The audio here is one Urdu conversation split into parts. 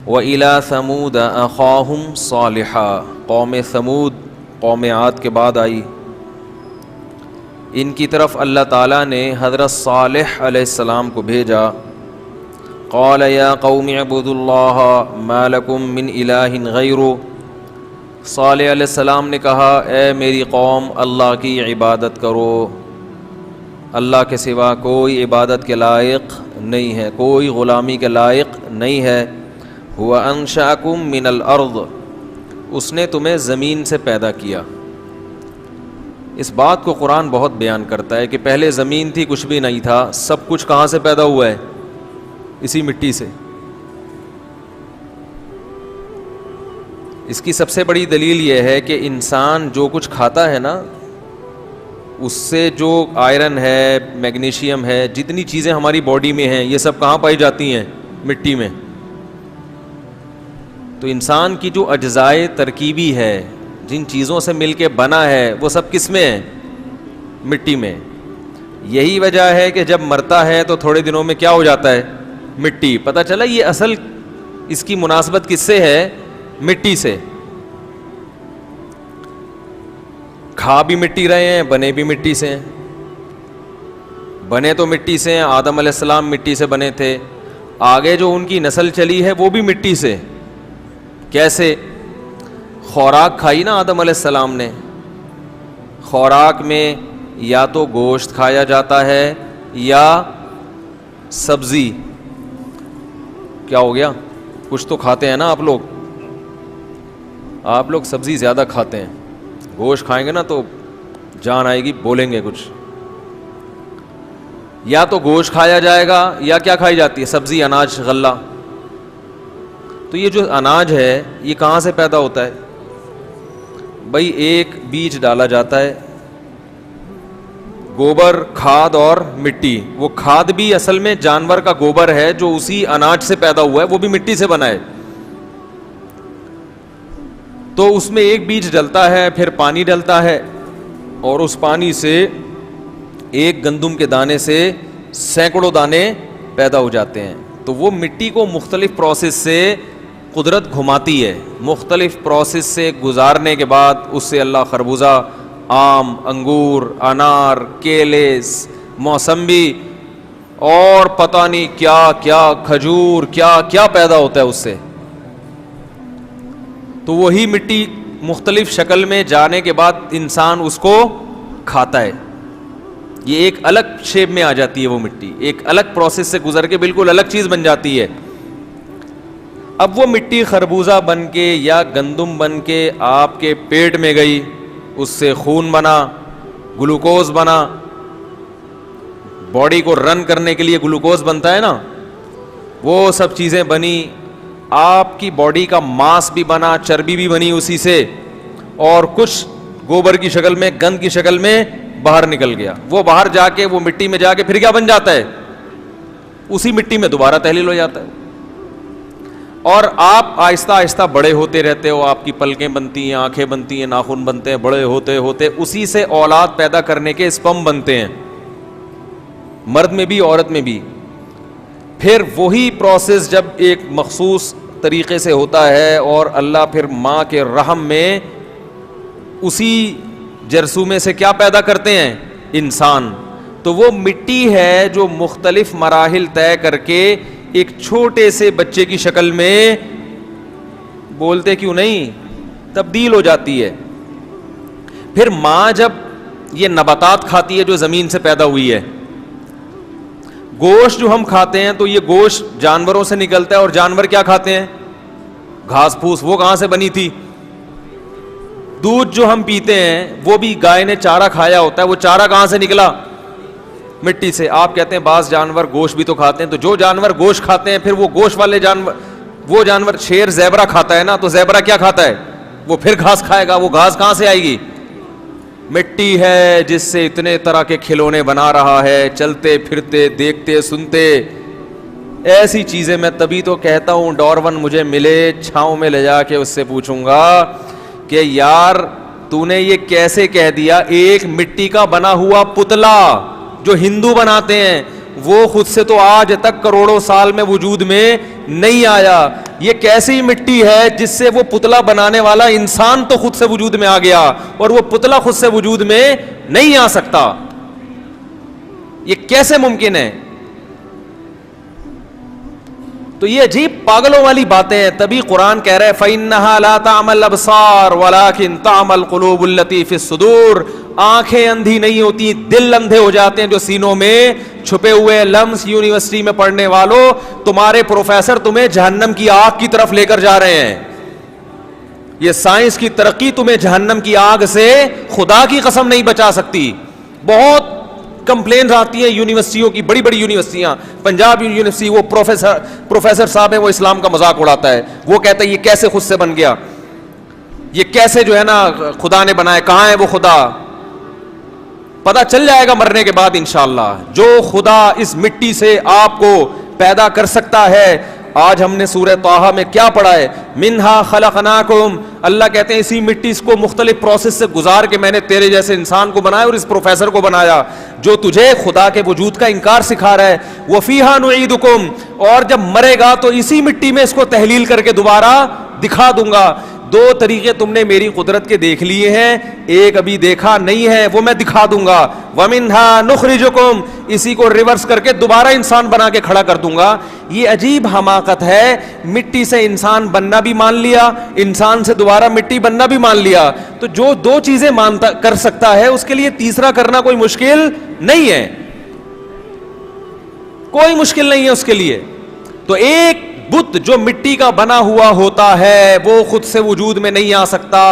وَإِلَىٰ ثَمُودَ أَخَاهُمْ صَالِحًا، قوم ثمود قوم عاد کے بعد آئی، ان کی طرف اللہ تعالیٰ نے حضرت صالح علیہ السلام کو بھیجا۔ قال یا قوم اعبدوا اللہ ما لکم من الہ غیرہ، صالح علیہ السلام نے کہا اے میری قوم اللہ کی عبادت کرو، اللہ کے سوا کوئی عبادت کے لائق نہیں ہے، کوئی غلامی کے لائق نہیں ہے۔ هو انشأکم من الارض، اس نے تمہیں زمین سے پیدا کیا۔ اس بات کو قرآن بہت بیان کرتا ہے کہ پہلے زمین تھی، کچھ بھی نہیں تھا، سب کچھ کہاں سے پیدا ہوا ہے؟ اسی مٹی سے۔ اس کی سب سے بڑی دلیل یہ ہے کہ انسان جو کچھ کھاتا ہے نا، اس سے جو آئرن ہے، میگنیشیم ہے، جتنی چیزیں ہماری باڈی میں ہیں، یہ سب کہاں پائی جاتی ہیں؟ مٹی میں۔ تو انسان کی جو اجزائے ترکیبی ہے، جن چیزوں سے مل کے بنا ہے، وہ سب کس میں ہے؟ مٹی میں۔ یہی وجہ ہے کہ جب مرتا ہے تو تھوڑے دنوں میں کیا ہو جاتا ہے؟ مٹی۔ پتہ چلا یہ اصل اس کی مناسبت کس سے ہے؟ مٹی سے۔ کھا بھی مٹی رہے ہیں، بنے بھی مٹی سے ہیں۔ بنے تو مٹی سے ہیں، آدم علیہ السلام مٹی سے بنے تھے، آگے جو ان کی نسل چلی ہے وہ بھی مٹی سے۔ کیسے؟ خوراک کھائی نا آدم علیہ السلام نے، خوراک میں یا تو گوشت کھایا جاتا ہے یا سبزی۔ کیا ہو گیا؟ کچھ تو کھاتے ہیں نا آپ لوگ سبزی زیادہ کھاتے ہیں، گوشت کھائیں گے نا تو جان آئے گی، بولیں گے کچھ۔ یا تو گوشت کھایا جائے گا یا کیا کھائی جاتی ہے؟ سبزی، اناج، غلہ۔ تو یہ جو اناج ہے یہ کہاں سے پیدا ہوتا ہے؟ بھائی ایک بیج ڈالا جاتا ہے، گوبر، کھاد اور مٹی۔ وہ کھاد بھی اصل میں جانور کا گوبر ہے جو اسی اناج سے پیدا ہوا ہے، وہ بھی مٹی سے بنا ہے۔ تو اس میں ایک بیج ڈلتا ہے، پھر پانی ڈلتا ہے، اور اس پانی سے ایک گندم کے دانے سے سینکڑوں دانے پیدا ہو جاتے ہیں۔ تو وہ مٹی کو مختلف پروسیس سے قدرت گھماتی ہے، مختلف پروسیس سے گزارنے کے بعد اس سے اللہ خربوزہ، آم، انگور، انار، کیلے، موسمبی اور پتہ نہیں کیا کیا، کھجور، کیا کیا پیدا ہوتا ہے اس سے۔ تو وہی مٹی مختلف شکل میں جانے کے بعد انسان اس کو کھاتا ہے۔ یہ ایک الگ شیپ میں آ جاتی ہے، وہ مٹی ایک الگ پروسیس سے گزر کے بالکل الگ چیز بن جاتی ہے۔ اب وہ مٹی خربوزہ بن کے یا گندم بن کے آپ کے پیٹ میں گئی، اس سے خون بنا، گلوکوز بنا۔ باڈی کو رن کرنے کے لیے گلوکوز بنتا ہے نا، وہ سب چیزیں بنی، آپ کی باڈی کا ماس بھی بنا، چربی بھی بنی اسی سے، اور کچھ گوبر کی شکل میں، گند کی شکل میں باہر نکل گیا۔ وہ باہر جا کے، وہ مٹی میں جا کے پھر کیا بن جاتا ہے؟ اسی مٹی میں دوبارہ تحلیل ہو جاتا ہے۔ اور آپ آہستہ آہستہ بڑے ہوتے رہتے ہو، آپ کی پلکیں بنتی ہیں، آنکھیں بنتی ہیں، ناخن بنتے ہیں، بڑے ہوتے ہوتے اسی سے اولاد پیدا کرنے کے اسپم بنتے ہیں، مرد میں بھی عورت میں بھی۔ پھر وہی پروسیس جب ایک مخصوص طریقے سے ہوتا ہے اور اللہ پھر ماں کے رحم میں اسی جرثومے سے کیا پیدا کرتے ہیں؟ انسان۔ تو وہ مٹی ہے جو مختلف مراحل طے کر کے ایک چھوٹے سے بچے کی شکل میں، بولتے کیوں نہیں، تبدیل ہو جاتی ہے۔ پھر ماں جب یہ نباتات کھاتی ہے جو زمین سے پیدا ہوئی ہے، گوشت جو ہم کھاتے ہیں تو یہ گوشت جانوروں سے نکلتا ہے، اور جانور کیا کھاتے ہیں؟ گھاس پھوس۔ وہ کہاں سے بنی تھی؟ دودھ جو ہم پیتے ہیں وہ بھی گائے نے چارہ کھایا ہوتا ہے، وہ چارہ کہاں سے نکلا؟ مٹی سے۔ آپ کہتے ہیں بعض جانور گوشت بھی تو کھاتے ہیں، تو جو جانور گوشت کھاتے ہیں پھر وہ گوشت والے جانور، وہ جانور، شیر زیبرا کھاتا ہے نا، تو زیبرا کیا کھاتا ہے؟ وہ پھر گھاس کھائے گا۔ وہ گھاس کہاں سے آئے گی؟ مٹی ہے جس سے اتنے طرح کے کھلونے بنا رہا ہے، چلتے پھرتے، دیکھتے سنتے، ایسی چیزیں۔ میں تبھی تو کہتا ہوں ڈارون مجھے ملے، چھاؤں میں لے جا کے اس سے پوچھوں گا کہ یار تو نے یہ کیسے کہہ دیا؟ ایک مٹی کا بنا ہوا پتلا جو ہندو بناتے ہیں، وہ خود سے تو آج تک کروڑوں سال میں وجود میں نہیں آیا، یہ کیسی مٹی ہے جس سے وہ پتلا بنانے والا انسان تو خود سے وجود میں آ گیا اور وہ پتلا خود سے وجود میں نہیں آ سکتا. یہ کیسے ممکن ہے؟ تو یہ عجیب پاگلوں والی باتیں ہیں. تبھی قرآن کہہ رہا ہے فَإِنَّهَا لَا تَعْمَى الْأَبْصَارُ وَلَكِنْ تَعْمَى الْقُلُوبُ الَّتِي فِي الصُّدُورِ. آنکھیں اندھی نہیں ہوتی, دل اندھے ہو جاتے ہیں جو سینوں میں چھپے ہوئے. لمس یونیورسٹی میں پڑھنے والوں, تمہارے پروفیسر تمہیں جہنم کی آگ کی طرف لے کر جا رہے ہیں. یہ سائنس کی ترقی تمہیں جہنم کی آگ سے خدا کی قسم نہیں بچا سکتی. بہت کمپلینز آتی ہیں یونیورسٹیوں کی, بڑی بڑی یونیورسٹیاں, پنجاب یونیورسٹی, وہ پروفیسر صاحب ہیں, وہ اسلام کا مذاق اڑاتا ہے. وہ کہتا ہے یہ کیسے خود سے بن گیا, یہ کیسے جو ہے نا خدا نے بنایا, کہاں ہے وہ خدا؟ پتہ چل جائے گا مرنے کے بعد انشاءاللہ. جو خدا اس مٹی سے آپ کو پیدا کر سکتا ہے. آج ہم نے سورہ طٰہٰ میں کیا پڑھا ہے؟ منہا خلقناکم. اللہ کہتے ہیں اسی مٹی کو مختلف پروسیس سے گزار کے میں نے تیرے جیسے انسان کو بنایا اور اس پروفیسر کو بنایا جو تجھے خدا کے وجود کا انکار سکھا رہا ہے. وفیہا نعیدکم, اور جب مرے گا تو اسی مٹی میں اس کو تحلیل کر کے دوبارہ دکھا دوں گا. دو طریقے تم نے میری قدرت کے دیکھ لیے ہیں, ایک ابھی دیکھا نہیں ہے, وہ میں دکھا دوں گا. وَمِنْهَا نُخْرِجُكُمْ, اسی کو ریورس کر کے دوبارہ انسان بنا کے کھڑا کر دوں گا. یہ عجیب حماقت ہے, مٹی سے انسان بننا بھی مان لیا, انسان سے دوبارہ مٹی بننا بھی مان لیا. تو جو دو چیزیں مانتا کر سکتا ہے اس کے لیے تیسرا کرنا کوئی مشکل نہیں ہے, کوئی مشکل نہیں ہے اس کے لیے. تو ایک بت جو مٹی کا بنا ہوا ہوتا ہے وہ خود سے وجود میں نہیں آ سکتا.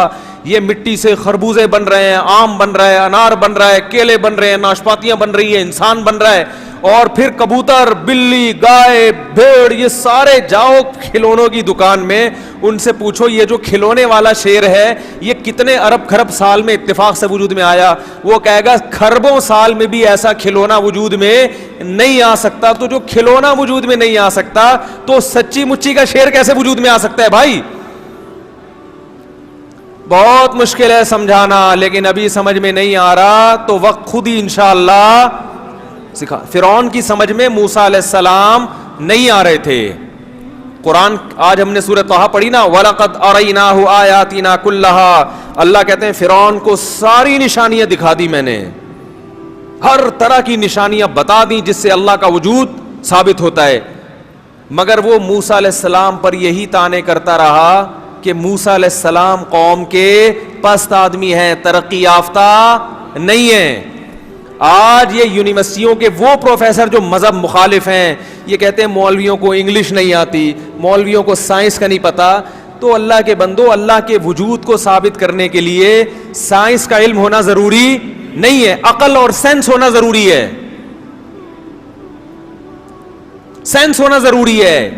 یہ مٹی سے خربوزے بن رہے ہیں, آم بن رہا ہے, انار بن رہا ہے, کیلے بن رہے ہیں, ناشپاتیاں بن رہی ہیں, انسان بن رہا ہے, اور پھر کبوتر, بلی, گائے, بھیڑ, یہ سارے جاؤ کھلونوں کی دکان میں ان سے پوچھو یہ جو کھلونے والا شیر ہے یہ کتنے ارب کھرب سال میں اتفاق سے وجود میں آیا؟ وہ کہے گا کھربوں سال میں بھی ایسا کھلونا وجود میں نہیں آ سکتا. تو جو کھلونا وجود میں نہیں آ سکتا تو سچی مچی کا شیر کیسے وجود میں آ سکتا ہے بھائی؟ بہت مشکل ہے سمجھانا, لیکن ابھی سمجھ میں نہیں آ رہا تو وقت خود ہی انشاءاللہ سکھا. فرعون کی سمجھ میں موسیٰ علیہ السلام نہیں آ رہے تھے. قرآن آج ہم نے سورہ طٰہٰ پڑھی نا, وَلَقَدْ أَرَيْنَاهُ آيَاتِنَا كُلَّهَا. اللہ کہتے ہیں فرعون کو ساری نشانیاں دکھا دی میں نے, ہر طرح کی نشانیاں بتا دی جس سے اللہ کا وجود ثابت ہوتا ہے. مگر وہ موسیٰ علیہ السلام پر یہی طعنے کرتا رہا کہ موسیٰ علیہ السلام قوم کے پست آدمی ہیں, ترقی یافتہ نہیں ہیں. آج یہ یونیورسٹیوں کے وہ پروفیسر جو مذہب مخالف ہیں یہ کہتے ہیں مولویوں کو انگلش نہیں آتی, مولویوں کو سائنس کا نہیں پتا. تو اللہ کے بندو, اللہ کے وجود کو ثابت کرنے کے لیے سائنس کا علم ہونا ضروری نہیں ہے, عقل اور سینس ہونا ضروری ہے. سینس ہونا ضروری ہے.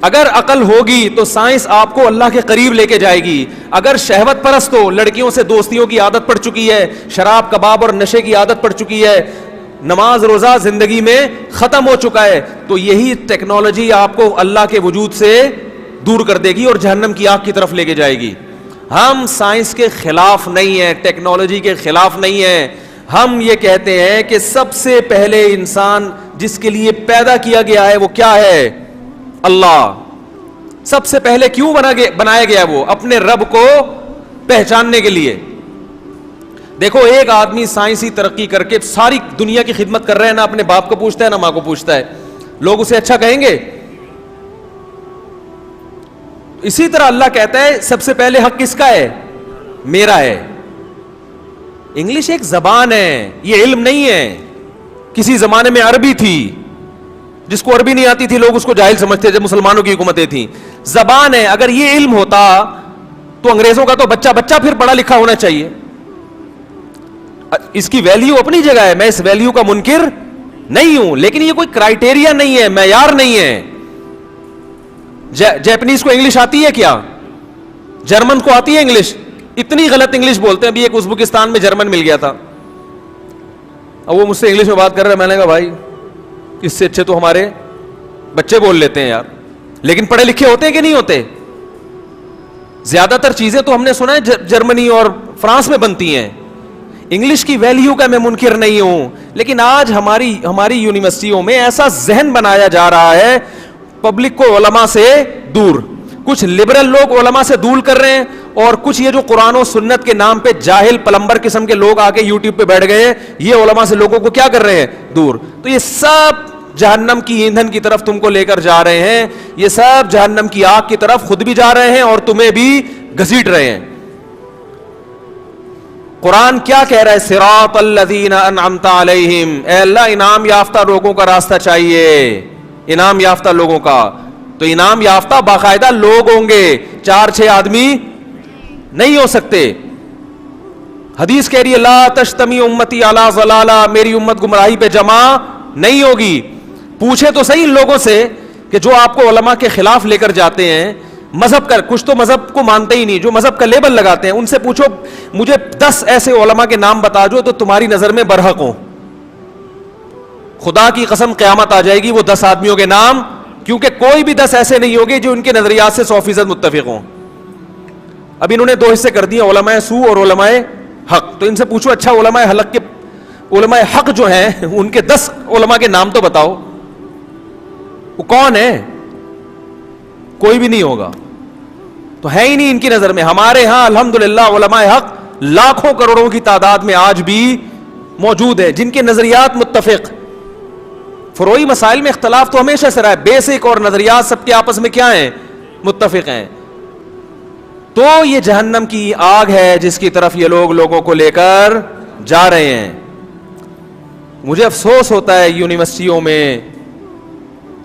اگر عقل ہوگی تو سائنس آپ کو اللہ کے قریب لے کے جائے گی. اگر شہوت پرست ہو, لڑکیوں سے دوستیوں کی عادت پڑ چکی ہے, شراب کباب اور نشے کی عادت پڑ چکی ہے, نماز روزہ زندگی میں ختم ہو چکا ہے, تو یہی ٹیکنالوجی آپ کو اللہ کے وجود سے دور کر دے گی اور جہنم کی آگ کی طرف لے کے جائے گی. ہم سائنس کے خلاف نہیں ہیں, ٹیکنالوجی کے خلاف نہیں ہیں. ہم یہ کہتے ہیں کہ سب سے پہلے انسان جس کے لیے پیدا کیا گیا ہے وہ کیا ہے؟ اللہ. سب سے پہلے کیوں بنایا گیا؟ وہ اپنے رب کو پہچاننے کے لیے. دیکھو ایک آدمی سائنسی ترقی کر کے ساری دنیا کی خدمت کر رہا ہے, نہ اپنے باپ کو پوچھتا ہے نہ ماں کو پوچھتا ہے, لوگ اسے اچھا کہیں گے؟ اسی طرح اللہ کہتا ہے سب سے پہلے حق کس کا ہے؟ میرا ہے. انگلش ایک زبان ہے, یہ علم نہیں ہے. کسی زمانے میں عربی تھی, جس کو عربی نہیں آتی تھی لوگ اس کو جاہل سمجھتے جب مسلمانوں کی حکومتیں تھیں. زبان ہے. اگر یہ علم ہوتا تو انگریزوں کا تو بچہ پھر پڑھا لکھا ہونا چاہیے. اس کی ویلیو اپنی جگہ ہے, میں اس ویلیو کا منکر نہیں ہوں, لیکن یہ کوئی کرائٹیریا نہیں ہے, معیار نہیں ہے. جیپنیز کو انگلش آتی ہے کیا؟ جرمن کو آتی ہے انگلش؟ اتنی غلط انگلش بولتے ہیں. ابھی ایک ازبکستان میں جرمن مل گیا تھا, اب وہ مجھ سے انگلش میں بات کر رہے ہیں. میں نے کہا بھائی اس سے اچھے تو ہمارے بچے بول لیتے ہیں یار. لیکن پڑھے لکھے ہوتے ہیں کہ نہیں ہوتے؟ زیادہ تر چیزیں تو ہم نے سنا ہے جرمنی اور فرانس میں بنتی ہیں. انگلش کی ویلیو کا میں منکر نہیں ہوں, لیکن آج ہماری یونیورسٹیوں میں ایسا ذہن بنایا جا رہا ہے, پبلک کو علماء سے دور. کچھ لبرل لوگ علماء سے دور کر رہے ہیں, اور کچھ یہ جو قرآن و سنت کے نام پہ جاہل پلمبر قسم کے لوگ آ کے یوٹیوب پہ بیٹھ گئے, یہ علماء سے لوگوں کو کیا کر رہے ہیں, دور. تو یہ سب جہنم کی ایندھن کی طرف تم کو لے کر جا رہے ہیں, یہ سب جہنم کی آگ کی طرف خود بھی جا رہے ہیں اور تمہیں بھی گھسیٹ رہے ہیں. قرآن کیا کہہ رہا ہے, صراط الذین انعمت علیہم, اے اللہ انعام یافتہ لوگوں کا راستہ چاہیے, انعام یافتہ لوگوں کا. تو انعام یافتہ باقاعدہ لوگ ہوں گے, 4-6 آدمی نہیں ہو سکتے. حدیث کہہ رہی ہے لا تجتمع امتی علی ضلالہ, میری امت گمراہی پہ جمع نہیں ہوگی. پوچھے تو صحیح ان لوگوں سے کہ جو آپ کو علماء کے خلاف لے کر جاتے ہیں, مذہب کا, کچھ تو مذہب کو مانتے ہی نہیں, جو مذہب کا لیبل لگاتے ہیں, ان سے پوچھو مجھے 10 ایسے علماء کے نام بتا جو تو تمہاری نظر میں برحق ہوں. خدا کی قسم قیامت آ جائے گی وہ 10 آدمیوں کے نام, کیونکہ کوئی بھی 10 ایسے نہیں ہوگے جو ان کے نظریات سے 100% متفق ہوں. اب انہوں نے 2 حصے کر دیے, علماء سو اور علماء حق. تو ان سے پوچھو اچھا علماء حق جو ہیں ان کے 10 علماء کے نام تو بتاؤ, وہ کون ہے؟ کوئی بھی نہیں ہوگا, تو ہے ہی نہیں ان کی نظر میں. ہمارے ہاں الحمدللہ علماء حق لاکھوں کروڑوں کی تعداد میں آج بھی موجود ہے جن کے نظریات متفق. فروعی مسائل میں اختلاف تو ہمیشہ سے رہا ہے, بیسک اور نظریات سب کے آپس میں کیا ہیں, متفق ہیں. تو یہ جہنم کی آگ ہے جس کی طرف یہ لوگ لوگوں کو لے کر جا رہے ہیں. مجھے افسوس ہوتا ہے یونیورسٹیوں میں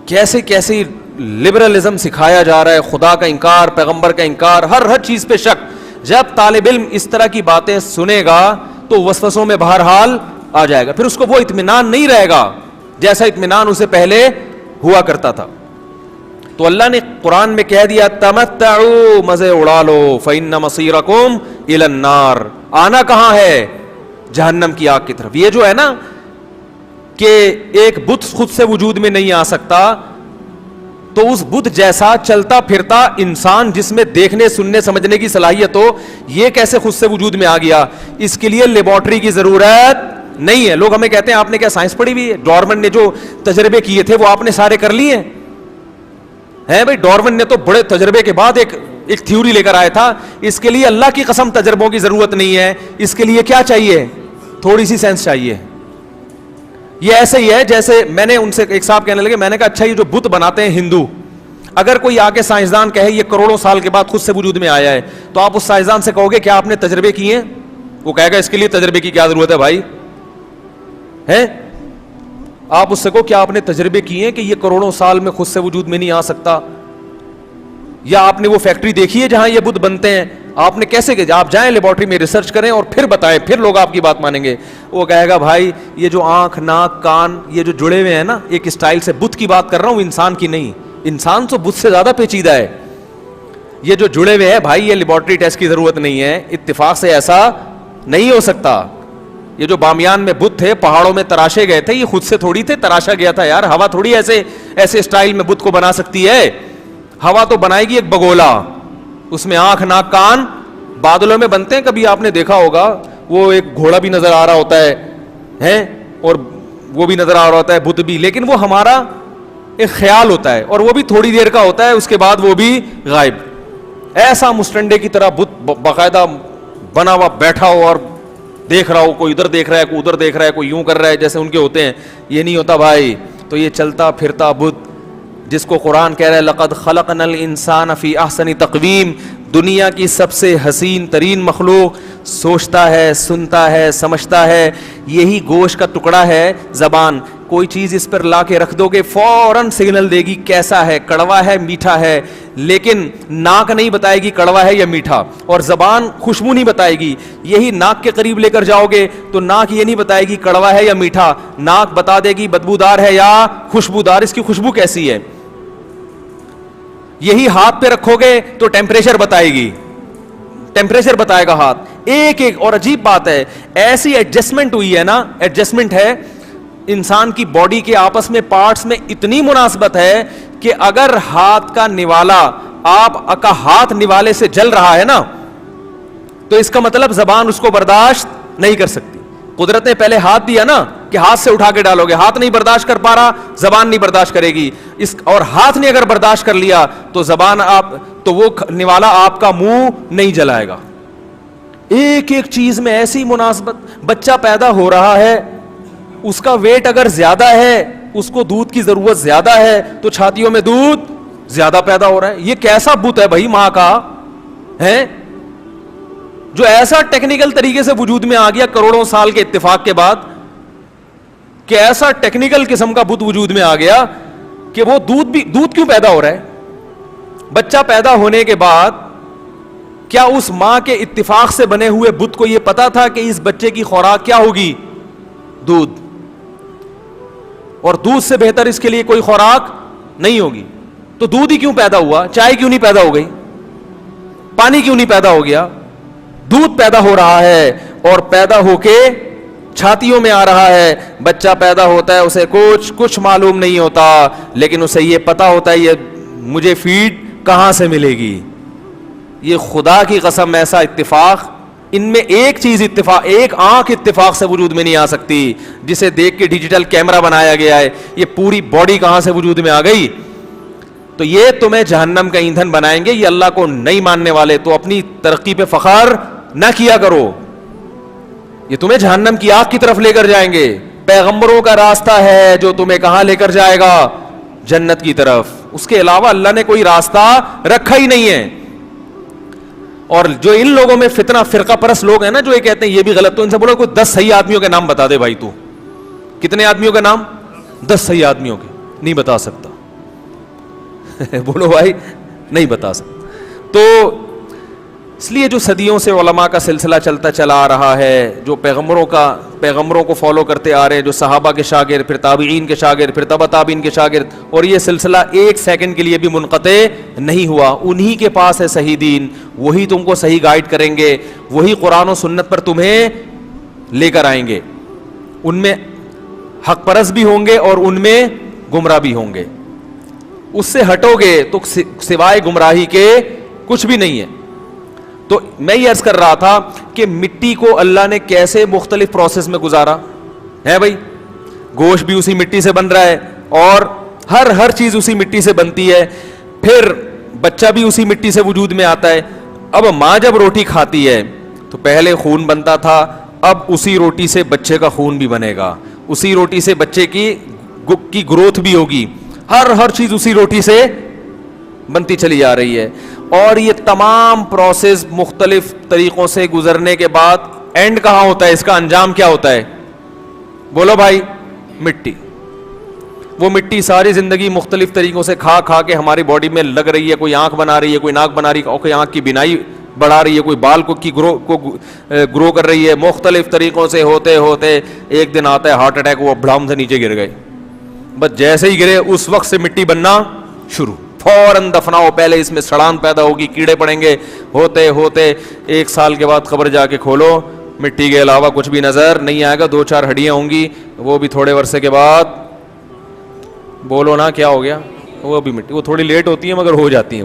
کیسے کیسی لبرلزم سکھایا جا رہا ہے, خدا کا انکار, پیغمبر کا انکار, ہر چیز پہ شک. جب طالب علم اس طرح کی باتیں سنے گا تو وسوسوں میں بہرحال آ جائے گا, پھر اس کو وہ اطمینان نہیں رہے گا جیسا اطمینان اسے پہلے ہوا کرتا تھا. تو اللہ نے قرآن میں کہہ دیا تمتعوا, مزے اڑا لو, فإن مصیرکم الی النار, آنا کہاں ہے, جہنم کی آگ کی طرف. یہ جو ہے نا کہ ایک بت خود سے وجود میں نہیں آ سکتا, تو اس بت جیسا چلتا پھرتا انسان جس میں دیکھنے سننے سمجھنے کی صلاحیت ہو, یہ کیسے خود سے وجود میں آ گیا؟ اس کے لیے لیبارٹری کی ضرورت نہیں ہے. لوگ ہمیں کہتے ہیں آپ نے کیا سائنس پڑھی ہوئی ہے؟ ڈارون نے جو تجربے کیے تھے وہ آپ نے سارے کر لیے ہیں بھائی. ڈارون نے تو بڑے تجربے کے بعد ایک تھیوری لے کر آیا تھا. اس کے لیے اللہ کی قسم تجربوں کی ضرورت نہیں ہے. اس کے لیے کیا چاہیے؟ تھوڑی سی سینس چاہیے. یہ ایسے ہی ہے جیسے میں نے ان سے, ایک صاحب کہنے لگے, میں نے کہا اچھا یہ جو بت بناتے ہیں ہندو, اگر کوئی آگے سائنسدان کہے یہ کروڑوں سال کے بعد خود سے وجود میں آیا ہے, تو آپ اس سائنسدان سے کہو گے کیا آپ نے تجربے کیے ہیں؟ وہ کہے گا اس کے لیے تجربے کی کیا ضرورت ہے بھائی, ہیں؟ آپ اس سے کہو کیا آپ نے تجربے کیے ہیں کہ یہ کروڑوں سال میں خود سے وجود میں نہیں آ سکتا, یا آپ نے وہ فیکٹری دیکھی ہے جہاں یہ بت بنتے ہیں, آپ نے کیسے کہ آپ جائیں لیبارٹری میں ریسرچ کریں اور پھر بتائیں, پھر لوگ آپ کی بات مانیں گے. وہ کہے گا بھائی یہ جو آنکھ ناک کان یہ جو جڑے ہوئے ہیں نا, ایک اسٹائل سے بت کی بات کر رہا ہوں, انسان کی نہیں. انسان تو بت سے زیادہ پیچیدہ ہے. یہ جو جڑے ہوئے ہیں بھائی, یہ لیبارٹری ٹیسٹ کی ضرورت نہیں ہے, اتفاق سے ایسا نہیں ہو سکتا. یہ جو بامیان میں بت تھے پہاڑوں میں تراشے گئے تھے, یہ خود سے تھوڑی تھے تراشا گیا تھا یار. ہوا تھوڑی ایسے اسٹائل میں بت کو بنا سکتی ہے. ہوا تو بنائے گی ایک بگولا, اس میں آنکھ ناک کان. بادلوں میں بنتے ہیں, کبھی آپ نے دیکھا ہوگا, وہ ایک گھوڑا بھی نظر آ رہا ہوتا ہے اور وہ بھی نظر آ رہا ہوتا ہے بت بھی, لیکن وہ ہمارا ایک خیال ہوتا ہے اور وہ بھی تھوڑی دیر کا ہوتا ہے, اس کے بعد وہ بھی غائب. ایسا مسٹنڈے کی طرح بت باقاعدہ بنا ہوا بیٹھا ہو اور دیکھ رہا ہو, کوئی ادھر دیکھ رہا ہے, کوئی ادھر دیکھ رہا ہے, کوئی یوں کر رہا ہے جیسے ان کے ہوتے ہیں, یہ نہیں ہوتا بھائی. تو یہ چلتا پھرتا بت جس کو قرآن کہہ رہا ہے لقد خلقنا الانسان فی احسن تقویم, دنیا کی سب سے حسین ترین مخلوق, سوچتا ہے, سنتا ہے, سمجھتا ہے, یہی گوشت کا ٹکڑا ہے زبان. کوئی چیز اس پر لا کے رکھ دو گے فوراً سگنل دے گی کیسا ہے, کڑوا ہے, میٹھا ہے, لیکن ناک نہیں بتائے گی کڑوا ہے یا میٹھا, اور زبان خوشبو نہیں بتائے گی. یہی ناک کے قریب لے کر جاؤ گے تو ناک یہ نہیں بتائے گی کڑوا ہے یا میٹھا, ناک بتا دے گی بدبودار ہے یا خوشبودار, اس کی خوشبو کیسی ہے. یہی ہاتھ پہ رکھو گے تو ٹیمپریچر بتائے گی, ٹیمپریچر بتائے گا ہاتھ. ایک ایک, اور عجیب بات ہے ایسی ایڈجسٹمنٹ ہوئی ہے نا, ایڈجسٹمنٹ ہے انسان کی باڈی کے آپس میں پارٹس میں اتنی مناسبت ہے کہ اگر ہاتھ کا نوالا آپ کا ہاتھ نوالے سے جل رہا ہے نا, تو اس کا مطلب زبان اس کو برداشت نہیں کر سکتی. قدرت نے پہلے ہاتھ دیا نا کہ ہاتھ سے اٹھا کے ڈالو گے. ہاتھ نہیں برداشت کر پا رہا, زبان نہیں برداشت کرے گی. اور ہاتھ نے اگر برداشت کر لیا تو زبان تو وہ کھانے والا آپ کا منہ نہیں جلائے گا. ایک ایک چیز میں ایسی مناسبت. بچہ پیدا ہو رہا ہے, اس کا ویٹ اگر زیادہ ہے, اس کو دودھ کی ضرورت زیادہ ہے, تو چھاتیوں میں دودھ زیادہ پیدا ہو رہا ہے. یہ کیسا بت ہے بھائی ماں کا ہے, جو ایسا ٹیکنیکل طریقے سے وجود میں آ گیا کروڑوں سال کے اتفاق کے بعد, کہ ایسا ٹیکنیکل قسم کا بت وجود میں آ گیا کہ وہ دودھ کیوں پیدا ہو رہا ہے. بچہ پیدا ہونے کے بعد کیا اس ماں کے اتفاق سے بنے ہوئے بت کو یہ پتا تھا کہ اس بچے کی خوراک کیا ہوگی؟ دودھ. اور دودھ سے بہتر اس کے لیے کوئی خوراک نہیں ہوگی. تو دودھ ہی کیوں پیدا ہوا؟ چائے کیوں نہیں پیدا ہو گئی؟ پانی کیوں نہیں پیدا ہو گیا؟ دودھ پیدا ہو رہا ہے, اور پیدا ہو کے چھاتیوں میں آ رہا ہے. بچہ پیدا ہوتا ہے, اسے کچھ معلوم نہیں ہوتا, لیکن اسے یہ پتا ہوتا ہے یہ مجھے فیڈ کہاں سے ملے گی. یہ خدا کی قسم ایسا اتفاق, ان میں ایک چیز اتفاق, ایک آنکھ اتفاق سے وجود میں نہیں آ سکتی جسے دیکھ کے ڈیجیٹل کیمرہ بنایا گیا ہے. یہ پوری باڈی کہاں سے وجود میں آ گئی؟ تو یہ تمہیں جہنم کا ایندھن بنائیں گے. یہ اللہ کو نہیں ماننے والے تو اپنی ترقی پہ فخر نہ کیا کرو, یہ تمہیں جہنم کی آگ کی طرف لے کر جائیں گے. پیغمبروں کا راستہ ہے جو تمہیں کہاں لے کر جائے گا؟ جنت کی طرف. اس کے علاوہ اللہ نے کوئی راستہ رکھا ہی نہیں ہے. اور جو ان لوگوں میں فتنہ فرقہ پرست لوگ ہیں نا, جو یہ کہتے ہیں یہ بھی غلط, تو ان سے بولو کوئی 10 صحیح آدمیوں کے نام بتا دے بھائی. تو کتنے آدمیوں کے نام؟ 10 صحیح آدمیوں کے. نہیں بتا سکتا. بولو بھائی نہیں بتا سکتا. تو اس لیے جو صدیوں سے علماء کا سلسلہ چلتا چلا آ رہا ہے, جو پیغمبروں کو فالو کرتے آ رہے ہیں, جو صحابہ کے شاگرد, پھر تابعین کے شاگرد, پھر تبع تابعین کے شاگرد, اور یہ سلسلہ ایک سیکنڈ کے لیے بھی منقطع نہیں ہوا. انہی کے پاس ہے صحیح دین, وہی تم کو صحیح گائیڈ کریں گے, وہی قرآن و سنت پر تمہیں لے کر آئیں گے. ان میں حق پرست بھی ہوں گے اور ان میں گمراہ بھی ہوں گے. اس سے ہٹو گے تو سوائے گمراہی کے کچھ بھی نہیں ہے. تو میں یہ عرض کر رہا تھا کہ مٹی کو اللہ نے کیسے مختلف پروسیس میں گزارا ہے بھائی. گوشت بھی اسی مٹی سے بن رہا ہے, اور ہر چیز اسی مٹی سے بنتی ہے. پھر بچہ بھی اسی مٹی سے وجود میں آتا ہے. اب ماں جب روٹی کھاتی ہے تو پہلے خون بنتا تھا, اب اسی روٹی سے بچے کا خون بھی بنے گا, اسی روٹی سے بچے کی گروتھ بھی ہوگی. ہر چیز اسی روٹی سے بنتی چلی جا رہی ہے. اور یہ تمام پروسیس مختلف طریقوں سے گزرنے کے بعد اینڈ کہاں ہوتا ہے؟ اس کا انجام کیا ہوتا ہے؟ بولو بھائی. مٹی. وہ مٹی ساری زندگی مختلف طریقوں سے کھا کے ہماری باڈی میں لگ رہی ہے. کوئی آنکھ بنا رہی ہے, کوئی ناک بنا رہی ہے, کوئی آنکھ کی بینائی بڑھا رہی ہے, کوئی بال کو گرو کر رہی ہے. مختلف طریقوں سے ہوتے ہوتے ایک دن آتا ہے ہارٹ اٹیک, وہ بڑھام سے نیچے گر گئے. بس جیسے ہی گرے اس وقت سے مٹی بننا شروع. فوراً دفناؤ, پہلے اس میں سڑان پیدا ہوگی, کیڑے پڑیں گے. ہوتے ہوتے 1 سال کے بعد قبر جا کے کھولو, مٹی کے علاوہ کچھ بھی نظر نہیں آئے گا. 2-4 ہڈیاں ہوں گی, وہ بھی تھوڑے عرصے کے بعد. بولو نا کیا ہو گیا؟ وہ بھی مٹی. وہ تھوڑی لیٹ ہوتی ہیں مگر ہو جاتی ہیں,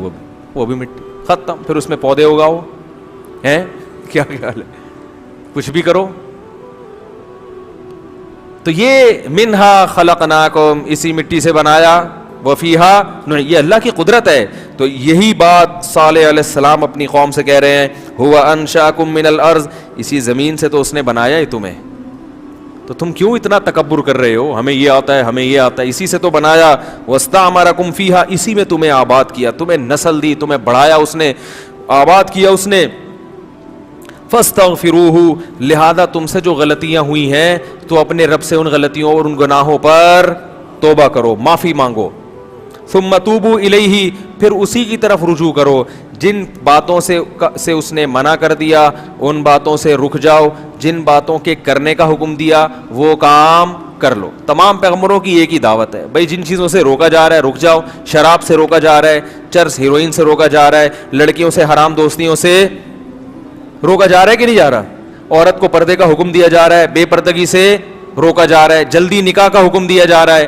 وہ بھی مٹی. ختم. پھر اس میں پودے اگاؤ ہیں, کیا خیال ہے؟ کچھ بھی کرو. تو یہ منہا خلقناکم, اسی مٹی سے بنایا, وفیہا, یہ اللہ کی قدرت ہے. تو یہی بات صالح علیہ السلام اپنی قوم سے کہہ رہے ہیں, ہوا انشاکم من الارض, اسی زمین سے تو اس نے بنایا ہی تمہیں, تو تم کیوں اتنا تکبر کر رہے ہو؟ ہمیں یہ آتا ہے, ہمیں یہ آتا ہے. اسی سے تو بنایا. واستعمرکم فیہا, اسی میں تمہیں آباد کیا, تمہیں نسل دی, تمہیں بڑھایا اس نے, آباد کیا اس نے. فاستغفروہ, لہذا تم سے جو غلطیاں ہوئی ہیں تو اپنے رب سے ان غلطیوں اور ان گناہوں پر توبہ کرو, معافی مانگو. ثم توبوا الیہ, پھر اسی کی طرف رجوع کرو. جن باتوں سے اس نے منع کر دیا ان باتوں سے رک جاؤ, جن باتوں کے کرنے کا حکم دیا وہ کام کر لو. تمام پیغمبروں کی ایک ہی دعوت ہے بھائی, جن چیزوں سے روکا جا رہا ہے رک جاؤ. شراب سے روکا جا رہا ہے, چرس ہیروئن سے روکا جا رہا ہے, لڑکیوں سے حرام دوستیوں سے روکا جا رہا ہے کہ نہیں جا رہا؟ عورت کو پردے کا حکم دیا جا رہا ہے, بے پردگی سے روکا جا رہا ہے, جلدی نکاح کا حکم دیا جا رہا ہے,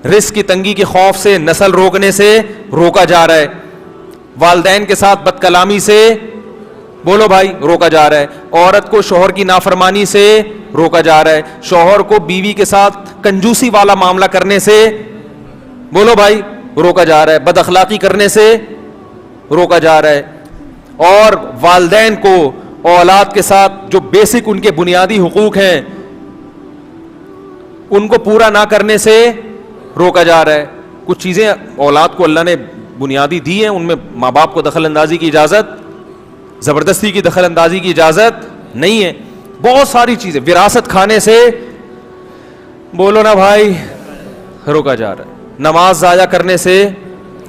رزق کی تنگی کے خوف سے نسل روکنے سے روکا جا رہا ہے, والدین کے ساتھ بد کلامی سے بولو بھائی, روکا جا رہا ہے. عورت کو شوہر کی نافرمانی سے روکا جا رہا ہے. شوہر کو بیوی کے ساتھ کنجوسی والا معاملہ کرنے سے, بولو بھائی, روکا جا رہا ہے. بد اخلاقی کرنے سے روکا جا رہا ہے. اور والدین کو اولاد کے ساتھ جو بیسک ان کے بنیادی حقوق ہیں ان کو پورا نہ کرنے سے روکا جا رہا ہے. کچھ چیزیں اولاد کو اللہ نے بنیادی دی ہیں, ان میں ماں باپ کو دخل اندازی کی اجازت, زبردستی کی دخل اندازی کی اجازت نہیں ہے. بہت ساری چیزیں, وراثت کھانے سے, بولو نا بھائی, روکا جا رہا ہے. نماز ضائع کرنے سے,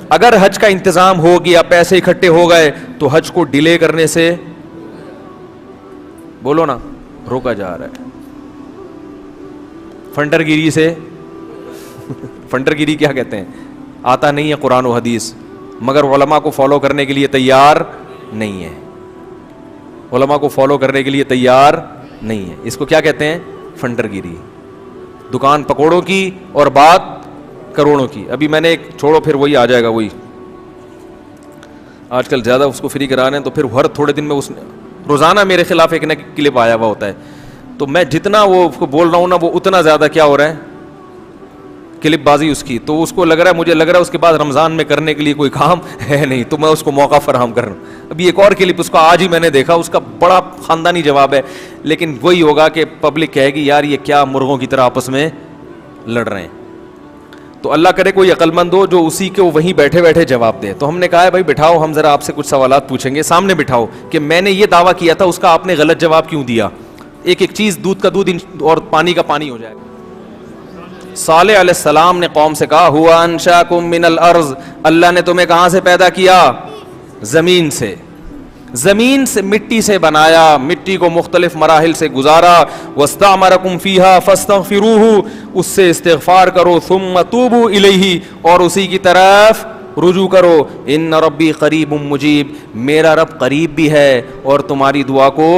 اگر حج کا انتظام ہو گیا, پیسے اکٹھے ہو گئے, تو حج کو ڈیلے کرنے سے, بولو نا, روکا جا رہا ہے. فنڈر گیری سے, فنڈر گیری کیا کہتے ہیں, آتا نہیں ہے قرآن و حدیث, مگر علماء کو فالو کرنے کے لیے تیار نہیں ہے. علماء کو فالو کرنے کے لیے تیار نہیں ہے. اس کو کیا کہتے ہیں, فنڈر گیری. دکان پکوڑوں کی اور بات کروڑوں کی. ابھی میں نے ایک, چھوڑو پھر وہی آ جائے گا, وہی آج کل زیادہ اس کو فری کرا رہے ہیں, تو پھر ہر تھوڑے دن میں اس روزانہ میرے خلاف ایک نہ کلپ آیا ہوا ہوتا ہے. تو میں جتنا وہ اس کو بول رہا ہوں نا, وہ اتنا زیادہ کیا ہو رہا ہے, کلپ بازی اس کی. تو اس کو لگ رہا ہے, مجھے لگ رہا ہے اس کے بعد رمضان میں کرنے کے لیے کوئی کام ہے نہیں, تو میں اس کو موقع فراہم کر رہا ہوں. ابھی ایک اور کلپ اس کا آج ہی میں نے دیکھا, اس کا بڑا خاندانی جواب ہے, لیکن وہی ہوگا کہ پبلک کہے گی یار یہ کیا مرغوں کی طرح آپس میں لڑ رہے ہیں. تو اللہ کرے کوئی عقل مند ہو جو اسی کو وہیں بیٹھے بیٹھے جواب دے. تو ہم نے کہا ہے بھائی بٹھاؤ, ہم ذرا آپ سے کچھ سوالات پوچھیں گے, سامنے بٹھاؤ کہ میں نے یہ دعویٰ کیا تھا, اس کا آپ نے غلط جواب کیوں دیا. ایک ایک چیز, دودھ کا دودھ اور پانی کا پانی ہو جائے گا. صالح علیہ السلام نے قوم سے کہا ہوا انشاکم من الارض, اللہ نے تمہیں کہاں سے پیدا کیا, زمین سے. زمین سے, مٹی سے بنایا, مٹی کو مختلف مراحل سے گزارا. واستعمرکم فیہا فاستغفروہ, اس سے استغفار کرو. ثم توبوا الیہ, اور اسی کی طرف رجوع کرو. ان ربی قریب مجیب, میرا رب قریب بھی ہے اور تمہاری دعا کو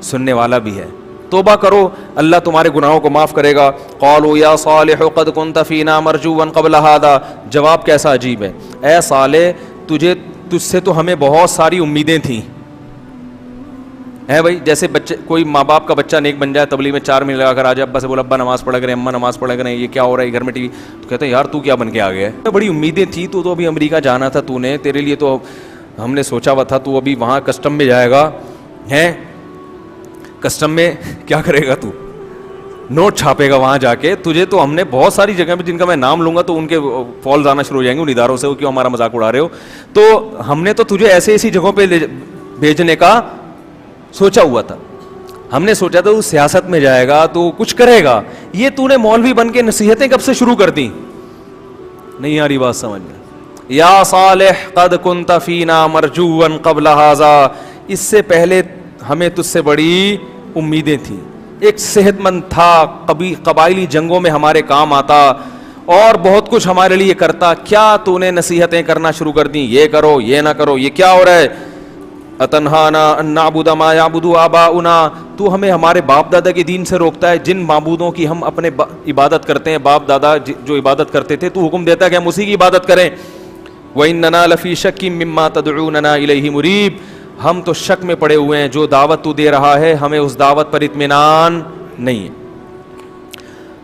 سننے والا بھی ہے. توبہ کرو, اللہ تمہارے گناہوں کو معاف کرے گا. قالوا یا صالح قد كنت فینا مرجوا قبل هذا, جواب کیسا عجیب ہے. اے صالح, تجھ سے تو ہمیں بہت ساری امیدیں تھیں. ہے بھائی, جیسے بچے, کوئی ماں باپ کا بچہ نیک بن جائے, تبلیغ میں 4 منٹ لگا کر آ جائے, ابا سے بولا ابا نماز پڑھا کریں, اماں نماز پڑھا کریں, یہ کیا ہو رہا ہے گھر میں ٹی وی, تو کہتے ہیں یار تو کیا بن کے آ گیا ہے, بڑی امیدیں تھیں, تو ابھی امریکہ جانا تھا, تو نے تیرے لیے تو ہم نے سوچا ہوا تھا, تو ابھی وہاں کسٹم میں جائے گا, ہیں کسٹم میں کیا کرے گا, تو نوٹ چھاپے گا وہاں جا کے. تجھے تو ہم نے بہت ساری جگہ پہ, جن کا میں نام لوں گا تو ان کے فالز آنا شروع ہو جائیں گے ان اداروں سے, وہ کیوں ہمارا مذاق اڑا رہے ہو. تو ہم نے تو تجھے ایسی ایسی جگہوں پہ بھیجنے کا سوچا ہوا تھا. ہم نے سوچا تھا تو سیاست میں جائے گا, تو کچھ کرے گا. یہ تو نے مولوی بن کے نصیحتیں کب سے شروع کر دی, نہیں آ رہی بات سمجھ میں. یا صالح قد كنت فینا مرجوا قبل هذا, اس سے پہلے ہمیں تجھ سے بڑی امیدیں تھیں. ایک صحت مند تھا, قبائلی جنگوں میں ہمارے کام آتا, اور بہت کچھ ہمارے لیے کرتا. کیا تو نے نصیحتیں کرنا شروع کر دیں, یہ کرو یہ نہ کرو, یہ کیا ہو رہا ہے. اتنہانا ان نعبد ما یعبد آباؤنا, تو ہمیں ہمارے باپ دادا کے دین سے روکتا ہے, جن معبودوں کی ہم اپنے عبادت کرتے ہیں, باپ دادا جو عبادت کرتے تھے, تو حکم دیتا ہے کہ ہم اسی کی عبادت کریں. وَإِنَّنَا لَفِي شَكٍّ مِّمَّا تَدْعُونَنَا إِلَيْهِ مُرِيبٍ, ہم تو شک میں پڑے ہوئے ہیں, جو دعوت تو دے رہا ہے ہمیں اس دعوت پر اطمینان نہیں ہے.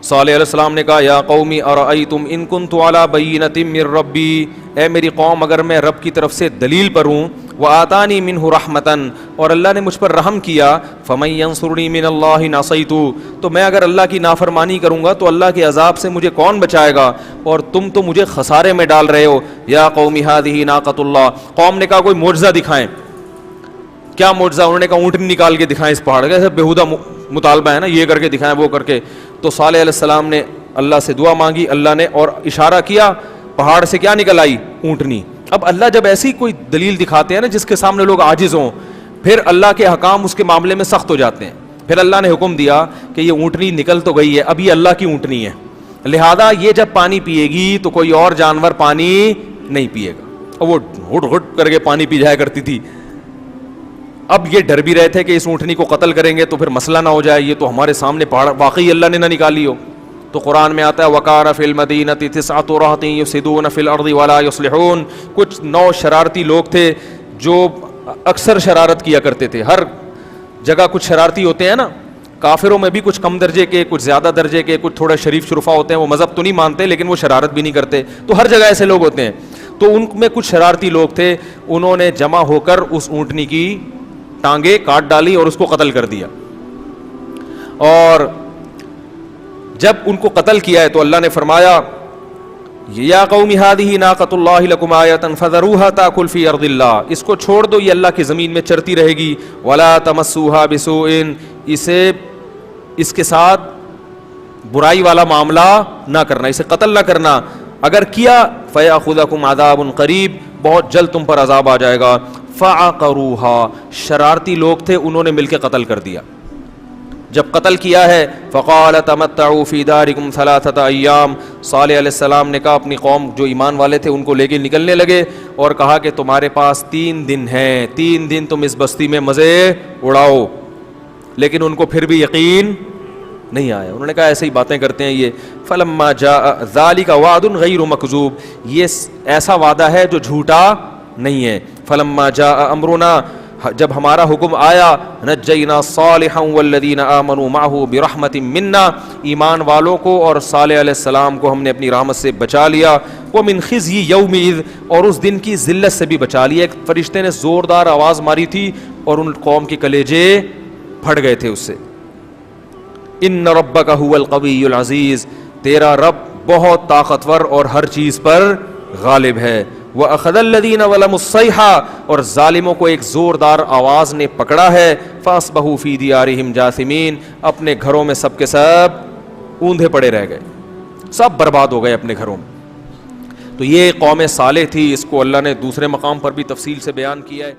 صالح علیہ السلام نے کہا یا قومی ارأیتم ان کنت علی بینۃ من ربی, اے میری قوم اگر میں رب کی طرف سے دلیل پر ہوں, وآتانی منہ رحمتا, اور اللہ نے مجھ پر رحم کیا, فمن ینصرنی من اللہ ان عصیت, تو میں اگر اللہ کی نافرمانی کروں گا تو اللہ کے عذاب سے مجھے کون بچائے گا, اور تم تو مجھے خسارے میں ڈال رہے ہو. یا قوم ہذہ ناقۃ اللہ, قوم نے کہا کوئی معجزہ دکھائیں. کیا معجزہ, انہوں نے کہا اونٹنی نکال کے دکھائیں اس پہاڑ کا, ایسا بیہودہ مطالبہ ہے نا, یہ کر کے دکھائیں وہ کر کے. تو صالح علیہ السلام نے اللہ سے دعا مانگی, اللہ نے اور اشارہ کیا, پہاڑ سے کیا نکل آئی, اونٹنی. اب اللہ جب ایسی کوئی دلیل دکھاتے ہیں نا جس کے سامنے لوگ عاجز ہوں, پھر اللہ کے حکام اس کے معاملے میں سخت ہو جاتے ہیں. پھر اللہ نے حکم دیا کہ یہ اونٹنی نکل تو گئی ہے, اب یہ اللہ کی اونٹنی ہے, لہذا یہ جب پانی پیے گی تو کوئی اور جانور پانی نہیں پیے گا. اور وہ ہٹ ہٹ کر کے پانی پی جایا کرتی تھی. اب یہ ڈر بھی رہے تھے کہ اس اونٹنی کو قتل کریں گے تو پھر مسئلہ نہ ہو جائے, یہ تو ہمارے سامنے پہاڑ واقعی اللہ نے نہ نکالی ہو. تو قرآن میں آتا ہے وَقَارَ فِي الْمَدِينَةِ تِسْعَةُ رَهْطٍ يُفْسِدُونَ فِي الْأَرْضِ وَلَا يُصْلِحُونَ, کچھ 9 شرارتی لوگ تھے جو اکثر شرارت کیا کرتے تھے. ہر جگہ کچھ شرارتی ہوتے ہیں نا, کافروں میں بھی کچھ کم درجے کے, کچھ زیادہ درجے کے, کچھ تھوڑا شریف شرفا ہوتے ہیں, وہ مذہب تو نہیں مانتے لیکن وہ شرارت بھی نہیں کرتے. تو ہر جگہ ایسے لوگ ہوتے ہیں. تو ان میں کچھ شرارتی لوگ تھے, انہوں نے جمع ہو کر اس اونٹنی کی ٹانگیں کاٹ ڈالی اور اس کو قتل کر دیا. اور جب ان کو قتل کیا ہے تو اللہ نے فرمایا یا قوم هذه ناقۃ اللہ لکم آیۃ فذروها تاکل فی ارض اللہ, اس کو چھوڑ دو, یہ اللہ کی زمین میں چرتی رہے گی. ولا تمسوها بسوء, اسے اس کے ساتھ برائی والا معاملہ نہ کرنا, اسے قتل نہ کرنا. اگر کیا فیاخذکم عذاب قریب, بہت جلد تم پر عذاب آ جائے گا. فعقروها, شرارتی لوگ تھے, انہوں نے مل کے قتل کر دیا. جب قتل کیا ہے فقال تمتعوا فی دارکم ثلاثۃ ایام, صالح علیہ السلام نے کہا اپنی قوم جو ایمان والے تھے ان کو لے کے نکلنے لگے اور کہا کہ تمہارے پاس 3 دن ہیں, 3 دن تم اس بستی میں مزے اڑاؤ. لیکن ان کو پھر بھی یقین نہیں آیا, انہوں نے کہا ایسے ہی باتیں کرتے ہیں یہ. فلما جاء ذلک وعد غیر مکذوب, یہ ایسا وعدہ ہے جو جھوٹا نہیں ہے. فلما جاء امرنا, جب ہمارا حکم آیا, نجینا صالحا والذین آمنوا معه برحمت منا, ایمان والوں کو اور صالح علیہ السلام کو ہم نے اپنی رحمت سے بچا لیا. ومن خزی یومئذ, اور اس دن کی ذلت سے بھی بچا لیا. ایک فرشتے نے زوردار آواز ماری تھی اور ان قوم کے کلیجے پھٹ گئے تھے اس سے. ان ربک هو القوی العزیز, تیرا رب بہت طاقتور اور ہر چیز پر غالب ہے. وَأَخَذَ الَّذِينَ ظَلَمُوا الصَّيْحَةَ, اور ظالموں کو ایک زوردار آواز نے پکڑا ہے. فَأَصْبَحُوا فِي دِيَارِهِمْ جَاثِمِينَ, اپنے گھروں میں سب کے سب اوندھے پڑے رہ گئے, سب برباد ہو گئے اپنے گھروں میں. تو یہ قوم صالح تھی, اس کو اللہ نے دوسرے مقام پر بھی تفصیل سے بیان کیا ہے.